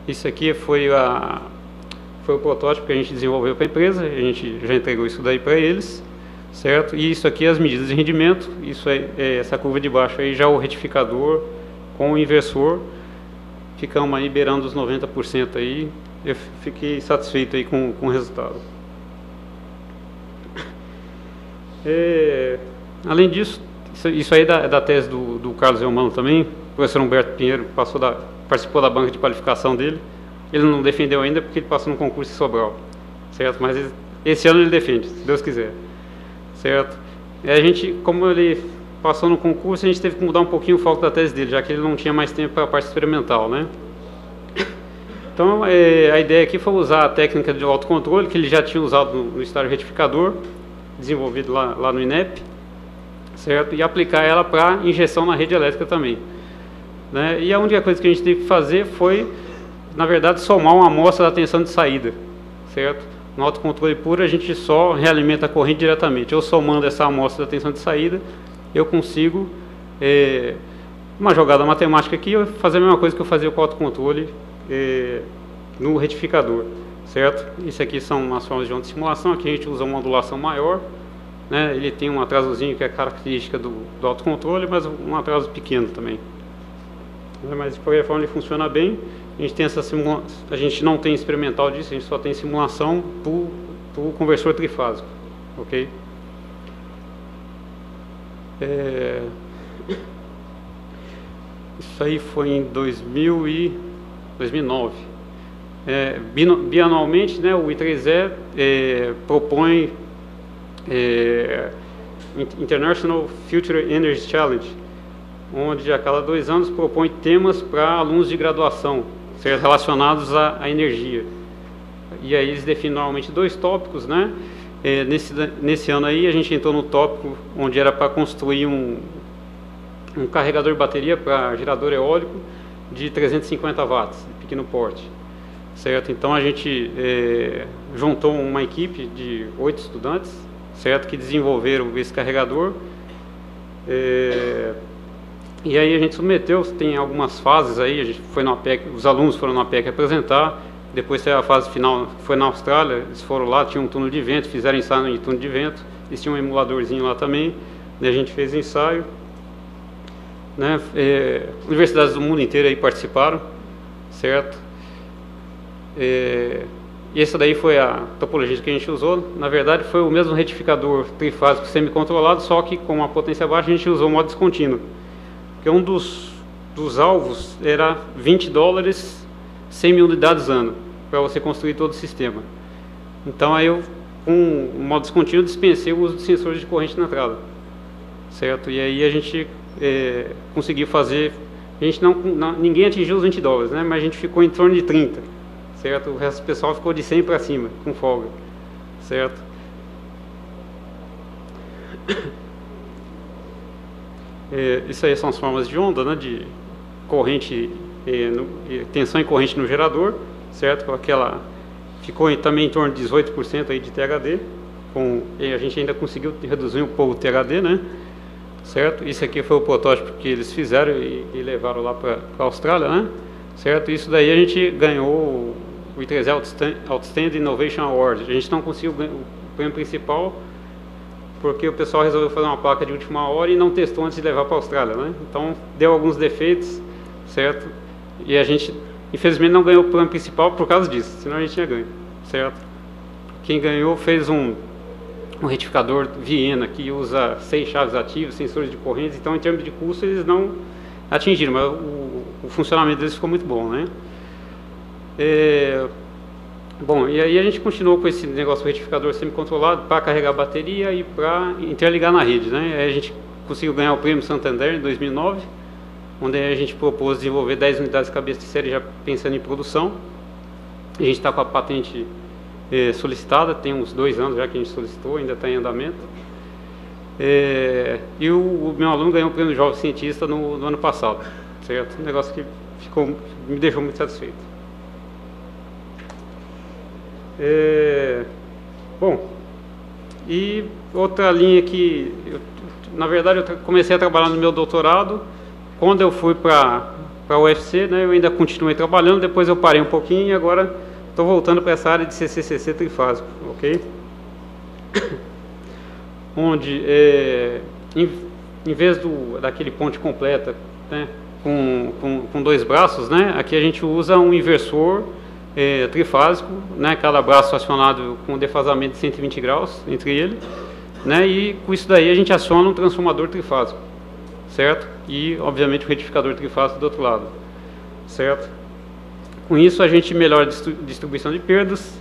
Isso aqui foi o protótipo que a gente desenvolveu para a empresa, a gente já entregou isso daí para eles, certo? E isso aqui é as medidas de rendimento, isso essa curva de baixo aí já é o retificador com o inversor, ficamos aí beirando os 90% aí, eu fiquei satisfeito aí com o resultado. Além disso, isso aí é da tese do Carlos Eumano também, o professor Humberto Pinheiro participou da banca de qualificação dele. Ele não defendeu ainda porque ele passou no concurso em Sobral, certo? Mas esse ano ele defende, se Deus quiser, certo? E a gente, como ele passou no concurso, a gente teve que mudar um pouquinho o foco da tese dele, já que ele não tinha mais tempo para a parte experimental, né? Então, a ideia aqui foi usar a técnica de autocontrole, que ele já tinha usado no estágio retificador, desenvolvido lá no INEP, certo? E aplicar ela para injeção na rede elétrica também, né? E a única coisa que a gente teve que fazer foi, na verdade, somar uma amostra da tensão de saída, certo? No autocontrole puro a gente só realimenta a corrente diretamente. Eu somando essa amostra da tensão de saída, eu consigo, uma jogada matemática aqui, eu fazer a mesma coisa que eu fazia com o autocontrole no retificador, certo? Isso aqui são as formas de onda de simulação. Aqui a gente usa uma ondulação maior, né? Ele tem um atrasozinho que é característica do autocontrole, mas um atraso pequeno também. Mas de qualquer forma ele funciona bem. A gente tem a gente não tem experimental disso, a gente só tem simulação por conversor trifásico, ok? Isso aí foi em 2009. Bianualmente, né, o I3E propõe International Future Energy Challenge, onde a cada 2 anos propõe temas para alunos de graduação, certo, relacionados à energia. E aí eles definem normalmente 2 tópicos, né? Nesse ano aí a gente entrou no tópico onde era para construir um carregador de bateria para gerador eólico de 350 watts, de pequeno porte, certo? Então a gente juntou uma equipe de 8 estudantes, certo, que desenvolveram esse carregador. E aí a gente submeteu, tem algumas fases aí, a gente foi na APEC, os alunos foram na APEC apresentar, depois teve a fase final, foi na Austrália, eles foram lá, tinha um túnel de vento, fizeram ensaio em túnel de vento, eles tinham um emuladorzinho lá também, a gente fez ensaio, né? Universidades do mundo inteiro aí participaram, certo? E essa daí foi a topologia que a gente usou. Na verdade foi o mesmo retificador trifásico semi-controlado, só que com a potência baixa a gente usou o modo descontínuo. Porque um dos alvos era $20, 100 mil unidades ano, para você construir todo o sistema. Então aí eu, com o modo descontínuo, dispensei o uso de sensores de corrente na entrada, certo? E aí a gente conseguiu fazer, ninguém atingiu os $20, né? Mas a gente ficou em torno de 30, certo? O resto do pessoal ficou de 100 para cima, com folga, certo? Isso aí são as formas de onda, né, de corrente, tensão e corrente no gerador, certo? Ficou também em torno de 18% aí de THD, e a gente ainda conseguiu reduzir um pouco o THD, né? Certo? Isso aqui foi o protótipo que eles fizeram e levaram lá para a Austrália, né? Certo? Isso daí a gente ganhou o I3E Outstanding Innovation Award. A gente não conseguiu o prêmio principal porque o pessoal resolveu fazer uma placa de última hora e não testou antes de levar para a Austrália, né? Então deu alguns defeitos, certo? E a gente infelizmente não ganhou o prêmio principal por causa disso, senão a gente tinha ganho, certo? Quem ganhou fez um retificador Viena que usa 6 chaves ativas, sensores de correntes, então em termos de custo eles não atingiram, mas o funcionamento deles ficou muito bom, né? Bom, e aí a gente continuou com esse negócio do retificador semi-controlado para carregar a bateria e para interligar na rede, né? Aí a gente conseguiu ganhar o prêmio Santander em 2009, onde a gente propôs desenvolver 10 unidades de cabeça de série já pensando em produção. A gente está com a patente solicitada, tem uns 2 anos já que a gente solicitou, ainda está em andamento. E o meu aluno ganhou o prêmio Jovem Cientista no ano passado, certo? Um negócio que me deixou muito satisfeito. Bom, e outra linha que, na verdade, eu comecei a trabalhar no meu doutorado. Quando eu fui para para a UFC, né, eu ainda continuei trabalhando, depois eu parei um pouquinho e agora estou voltando para essa área de CCCC trifásico, ok? Onde, em vez daquele ponte completa, né, com 2 braços, né, aqui a gente usa um inversor trifásico, né, cada braço acionado com defasamento de 120 graus entre ele, né, e com isso daí a gente aciona um transformador trifásico, certo? E, obviamente, o retificador trifásico do outro lado, certo? Com isso a gente melhora a distribuição de perdas,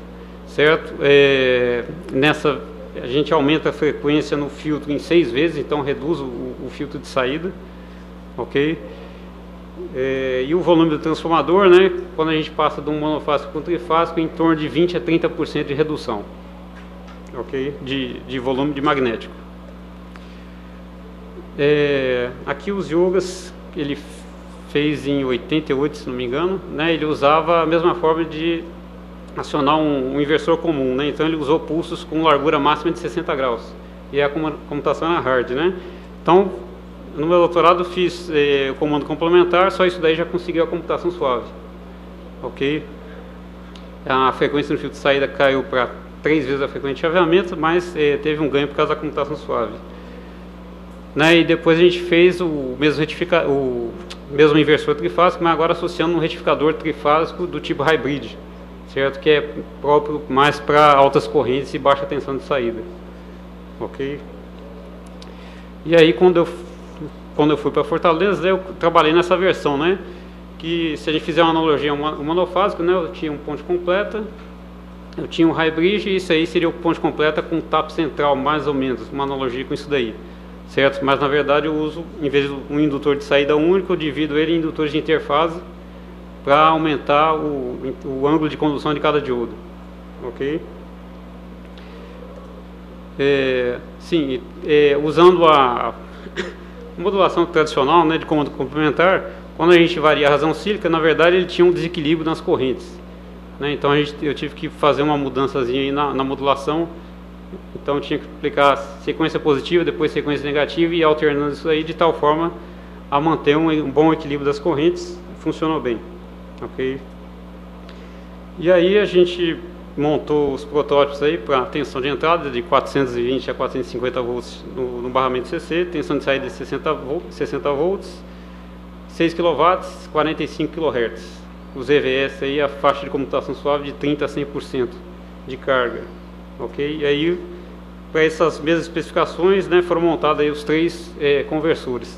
certo? A gente aumenta a frequência no filtro em 6 vezes, então reduz o filtro de saída, ok? E o volume do transformador, né, quando a gente passa de um monofásico para um trifásico, em torno de 20 a 30% de redução, ok? De volume de magnético. Aqui os yogas, ele fez em 88, se não me engano, né, ele usava a mesma forma de acionar um inversor comum, né, então ele usou pulsos com largura máxima de 60 graus, e a comutação era hard, né. Então, no meu doutorado eu fiz o comando complementar, só isso daí já conseguiu a computação suave, ok? A frequência no filtro de saída caiu para 3 vezes a frequência de chaveamento, mas teve um ganho por causa da computação suave. Né, e depois a gente fez o mesmo inversor trifásico, mas agora associando um retificador trifásico do tipo hybrid, certo? Que é próprio mais para altas correntes e baixa tensão de saída, ok? E aí quando eu fui para Fortaleza, eu trabalhei nessa versão, né? Que se a gente fizer uma analogia um monofásico, né? Eu tinha um ponte completa, eu tinha um hybrid, e isso aí seria o ponte completa com tap central, mais ou menos, uma analogia com isso daí. Certo? Mas na verdade eu uso, em vez de um indutor de saída único, eu divido ele em indutores de interfase para aumentar o ângulo de condução de cada diodo, ok? Usando a modulação tradicional, né, de comando complementar, quando a gente varia a razão cíclica, na verdade ele tinha um desequilíbrio nas correntes, né? Então eu tive que fazer uma mudançazinha aí na modulação. Então tinha que aplicar sequência positiva, depois sequência negativa, e alternando isso aí de tal forma a manter um bom equilíbrio das correntes. Funcionou bem, ok? E aí a gente montou os protótipos aí para tensão de entrada de 420 a 450 volts no barramento CC, tensão de saída de 60 volts, 6 kW, 45 kHz. Os EVS aí, a faixa de comutação suave de 30 a 100% de carga. Ok? E aí, para essas mesmas especificações, né, foram montados aí os 3 conversores,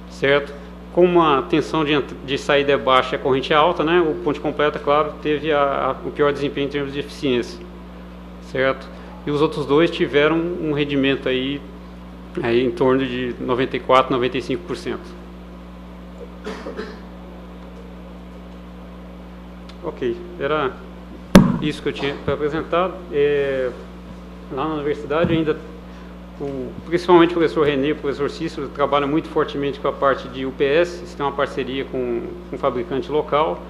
certo? Como a tensão de saída é baixa e a corrente é alta, né, o ponte completa, claro, teve o pior desempenho em termos de eficiência, certo? E os outros 2 tiveram um rendimento aí em torno de 94, 95%. Ok, era isso que eu tinha para apresentar. Lá na universidade ainda, principalmente o professor René e o professor Cícero trabalham muito fortemente com a parte de UPS, eles têm uma parceria com um fabricante local,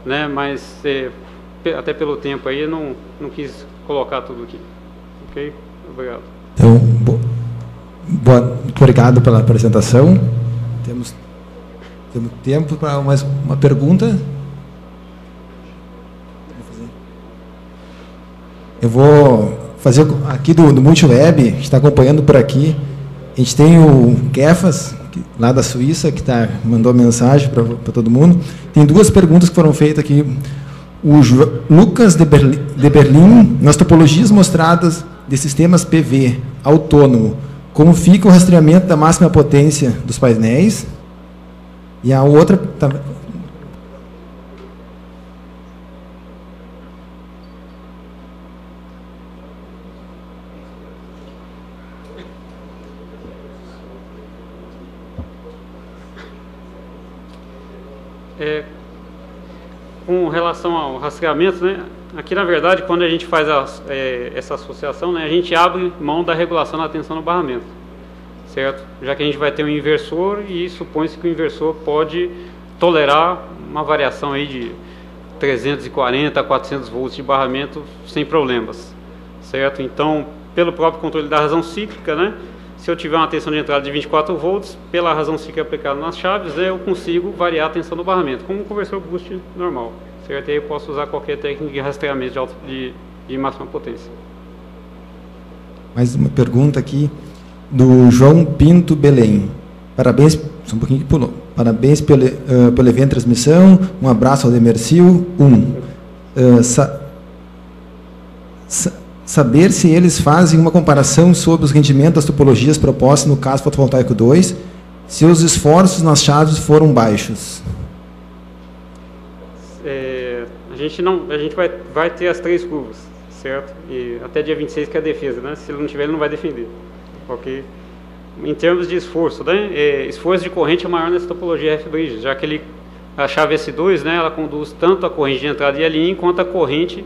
né, mas até pelo tempo aí não quis colocar tudo aqui. Ok? Obrigado. Então, muito obrigado pela apresentação. Temos tempo para mais uma pergunta. Eu vou fazer aqui do Multiweb, a gente está acompanhando por aqui. A gente tem o Kefas, lá da Suíça, que mandou mensagem para todo mundo. Tem 2 perguntas que foram feitas aqui. O Lucas de Berlim, nas topologias mostradas de sistemas PV autônomo, como fica o rastreamento da máxima potência dos painéis? E a outra... Com relação ao rastreamento, né, aqui na verdade, quando a gente faz essa associação, né, a gente abre mão da regulação da tensão no barramento, certo? Já que a gente vai ter um inversor e supõe-se que o inversor pode tolerar uma variação aí de 340 a 400 volts de barramento sem problemas, certo? Então, pelo próprio controle da razão cíclica, né, se eu tiver uma tensão de entrada de 24 volts, pela razão que é aplicada nas chaves, eu consigo variar a tensão do barramento, como um conversor boost normal, certo? E aí eu posso usar qualquer técnica de rastreamento de máxima potência. Mais uma pergunta aqui do João Pinto Belém. Parabéns, só um pouquinho que pulou. Parabéns pelo evento de transmissão. Um abraço ao Demersil. Saber se eles fazem uma comparação sobre os rendimentos das topologias propostas no caso fotovoltaico 2, se os esforços nas chaves foram baixos. A gente vai ter as 3 curvas, certo? E até dia 26 que é a defesa, né? Se ele não tiver, ele não vai defender. Ok? Em termos de esforço, né? Esforço de corrente é maior nessa topologia F-bridge, já que a chave S2, né, ela conduz tanto a corrente de entrada de LI quanto a corrente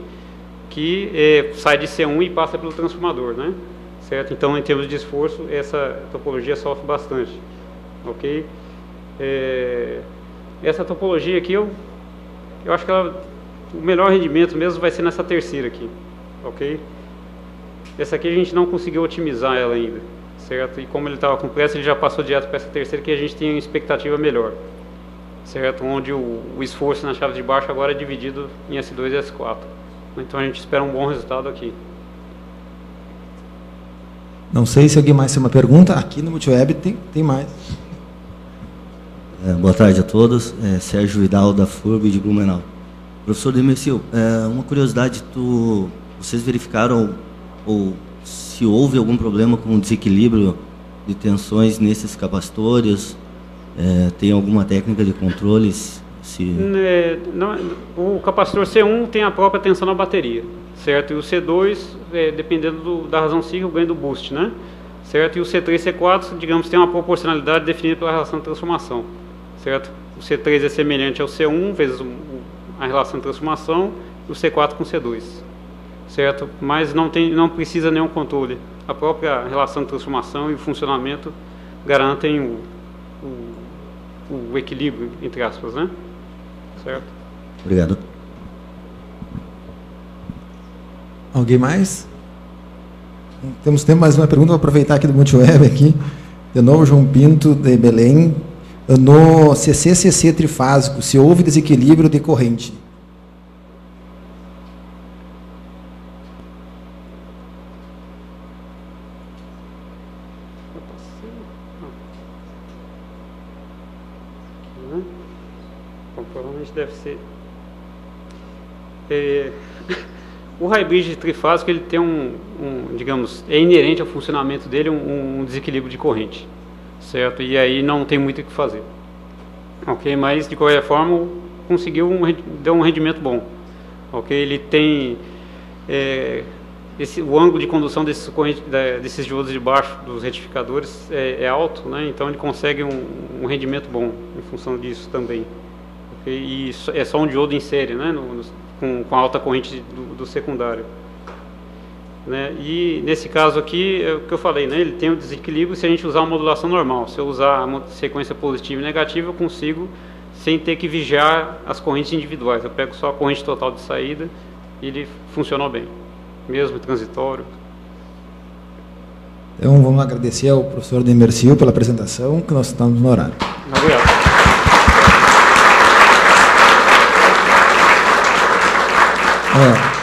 que sai de C1 e passa pelo transformador, né? Certo? Então, em termos de esforço, essa topologia sofre bastante. Ok? Essa topologia aqui, eu acho que o melhor rendimento mesmo vai ser nessa terceira aqui. Ok? Essa aqui a gente não conseguiu otimizar ela ainda, certo? E como ele estava com pressa, ele já passou direto para essa terceira, que a gente tem uma expectativa melhor, certo? Onde o esforço na chave de baixo agora é dividido em S2 e S4. Então a gente espera um bom resultado aqui. Não sei se alguém mais tem uma pergunta. Aqui no Multiweb tem mais. Boa tarde a todos. Sérgio Vidal, da FURB de Blumenau. Professor Demersil, uma curiosidade, vocês verificaram ou se houve algum problema com o desequilíbrio de tensões nesses capacitores? Tem alguma técnica de controle? O capacitor C1 tem a própria tensão na bateria, certo? E o C2, dependendo da razão cíclica, ganha do boost, né? Certo? E o C3 e C4, digamos, tem uma proporcionalidade definida pela relação de transformação, certo? O C3 é semelhante ao C1 vezes a relação de transformação e o C4 com o C2, certo? Mas não precisa nenhum controle. A própria relação de transformação e o funcionamento garantem o equilíbrio, entre aspas, né? Certo? Obrigado. Alguém mais? Temos tempo mais uma pergunta, vou aproveitar aqui do Multiweb aqui. De novo, João Pinto, de Belém. No CCCC trifásico, se houve desequilíbrio de corrente? Provavelmente deve ser. O hybrid trifásico, ele tem digamos, é inerente ao funcionamento dele um desequilíbrio de corrente, certo? E aí não tem muito o que fazer, ok? Mas de qualquer forma deu um rendimento bom, ok? Ele tem o ângulo de condução desses diodos de baixo dos retificadores é alto, né? Então ele consegue um rendimento bom em função disso também. E é só um diodo em série, né, com alta corrente do secundário, né? E nesse caso aqui, é o que eu falei, né, ele tem o desequilíbrio se a gente usar uma modulação normal. Se eu usar a sequência positiva e negativa, eu consigo, sem ter que vigiar as correntes individuais. Eu pego só a corrente total de saída e ele funcionou bem, mesmo transitório. Então vamos agradecer ao professor Demersil pela apresentação, que nós estamos no horário. Obrigado. É.